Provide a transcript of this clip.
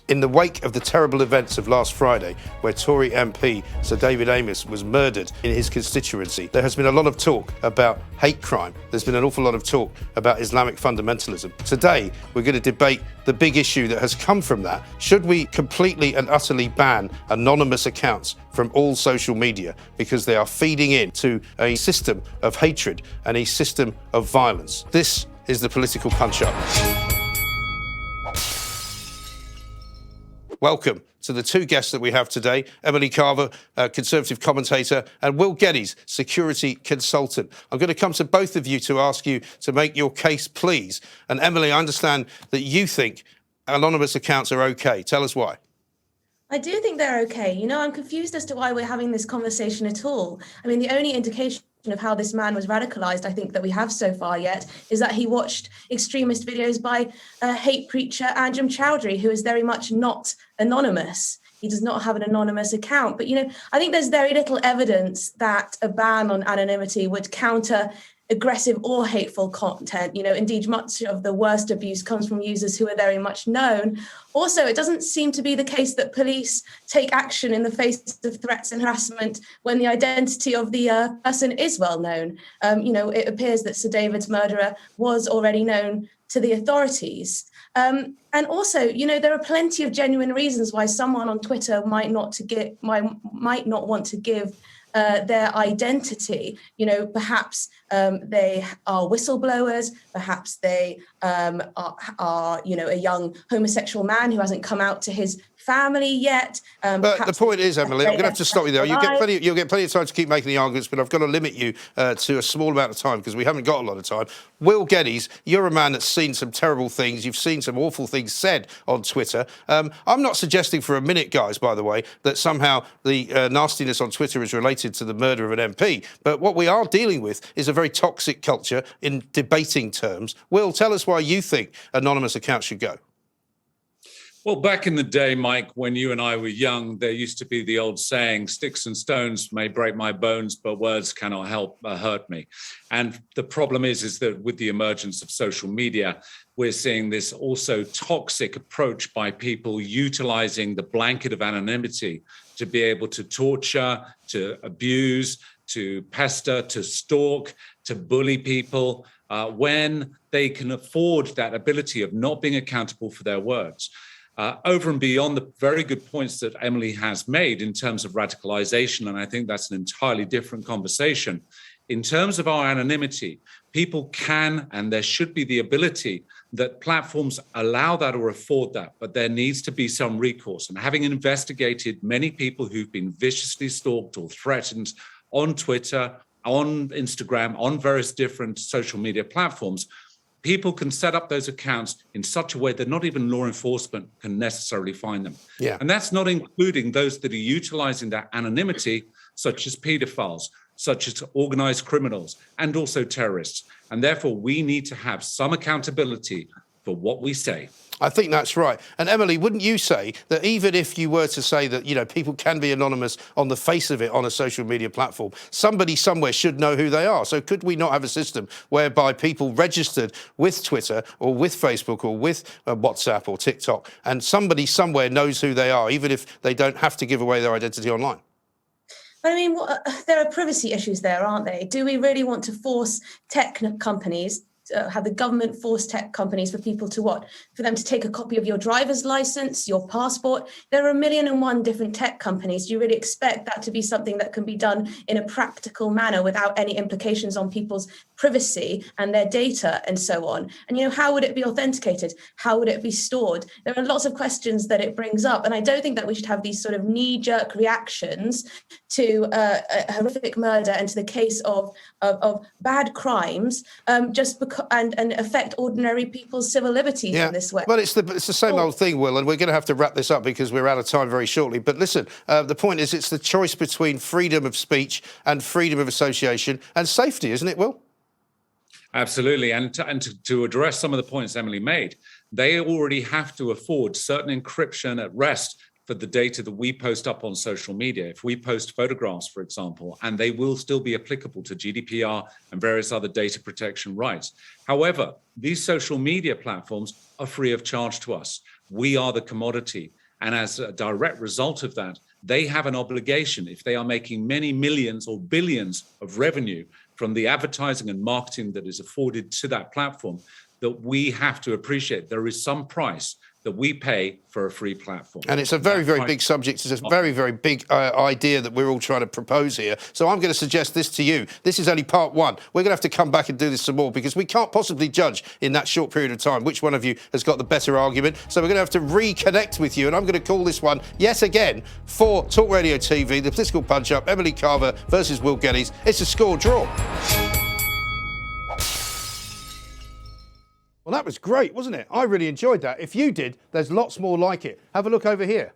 In the wake of the terrible events of last Friday, where Tory MP Sir David Amess was murdered in his constituency, there has been a lot of talk about hate crime. There's been an awful lot of talk about Islamic fundamentalism. Today, we're going to debate the big issue that has come from that. Should we completely and utterly ban anonymous accounts from all social media because they are feeding into a system of hatred and a system of violence? This is the Political Punch-Up. Welcome to the two guests that we have today, Emily Carver, Conservative commentator, and Will Geddes, security consultant. I'm going to come to both of you to ask you to make your case, please. And Emily, I understand that you think anonymous accounts are okay. Tell us why. I do think they're okay. You know, I'm confused as to why we're having this conversation at all. I mean, the only indication of how this man was radicalized, I think, that we have so far yet, is that he watched extremist videos by hate preacher Anjem Chowdhury, who is very much not anonymous. He does not have an anonymous account. But, you know, I think there's very little evidence that a ban on anonymity would counter aggressive or hateful content. You know, indeed, much of the worst abuse comes from users who are very much known. Also, it doesn't seem to be the case that police take action in the face of threats and harassment when the identity of the person is well known. You know, it appears that Sir David's murderer was already known to the authorities. And also, you know, there are plenty of genuine reasons why someone on Twitter might not want to give their identity. You know, perhaps they are whistleblowers, perhaps they are, you know, a young homosexual man who hasn't come out to his family yet. But the point is, Emily, I'm going to have to stop you there. You'll get plenty of time to keep making the arguments, but I've got to limit you to a small amount of time because we haven't got a lot of time. Will Geddes, you're a man that's seen some terrible things. You've seen some awful things said on Twitter. I'm not suggesting for a minute, guys, by the way, that somehow the nastiness on Twitter is related to the murder of an MP. But what we are dealing with is a very toxic culture in debating terms. Will, tell us why you think anonymous accounts should go. Well, back in the day, Mike, when you and I were young, there used to be the old saying, sticks and stones may break my bones, but words cannot hurt me. And the problem is that with the emergence of social media, we're seeing this also toxic approach by people utilizing the blanket of anonymity to be able to torture, to abuse, to pester, to stalk, to bully people when they can afford that ability of not being accountable for their words. Over and beyond the very good points that Emily has made in terms of radicalization, and I think that's an entirely different conversation. In terms of our anonymity, people can, and there should be the ability that platforms allow that or afford that, but there needs to be some recourse. And having investigated many people who've been viciously stalked or threatened on Twitter, on Instagram, on various different social media platforms, people can set up those accounts in such a way that not even law enforcement can necessarily find them. Yeah. And that's not including those that are utilizing that anonymity, such as pedophiles, such as organized criminals, and also terrorists. And therefore, we need to have some accountability for what we say. I think that's right. And Emily, wouldn't you say that even if you were to say that, you know, people can be anonymous on the face of it on a social media platform, somebody somewhere should know who they are? So could we not have a system whereby people registered with Twitter or with Facebook or with WhatsApp or TikTok, and somebody somewhere knows who they are, even if they don't have to give away their identity online? But I mean, there are privacy issues there, aren't they? Do we really want to force tech companies, have the government force tech companies for people to what? For them to take a copy of your driver's license, your passport? There are 1,000,001 different tech companies. Do you really expect that to be something that can be done in a practical manner without any implications on people's privacy and their data and so on? And, you know, how would it be authenticated? How would it be stored? There are lots of questions that it brings up. And I don't think that we should have these sort of knee-jerk reactions to a horrific murder and to the case of bad crimes just because and affect ordinary people's civil liberties in this way. Well, it's the same old thing, Will, and we're going to have to wrap this up because we're out of time very shortly. But listen, the point is it's the choice between freedom of speech and freedom of association and safety, isn't it, Will? Absolutely. And to address some of the points Emily made, they already have to afford certain encryption at rest for the data that we post up on social media. If we post photographs, for example, and they will still be applicable to GDPR and various other data protection rights. However, these social media platforms are free of charge to us. We are the commodity. And as a direct result of that, they have an obligation, if they are making many millions or billions of revenue from the advertising and marketing that is afforded to that platform, that we have to appreciate there is some price that we pay for a free platform. And it's a very, very big subject. It's a very, very big idea that we're all trying to propose here. So I'm going to suggest this to you. This is only part one. We're going to have to come back and do this some more because we can't possibly judge in that short period of time which one of you has got the better argument. So we're going to have to reconnect with you. And I'm going to call this one, yet again, for Talk Radio TV, the political punch-up, Emily Carver versus Will Geddes. It's a score draw. Well, that was great, wasn't it? I really enjoyed that. If you did, there's lots more like it. Have a look over here.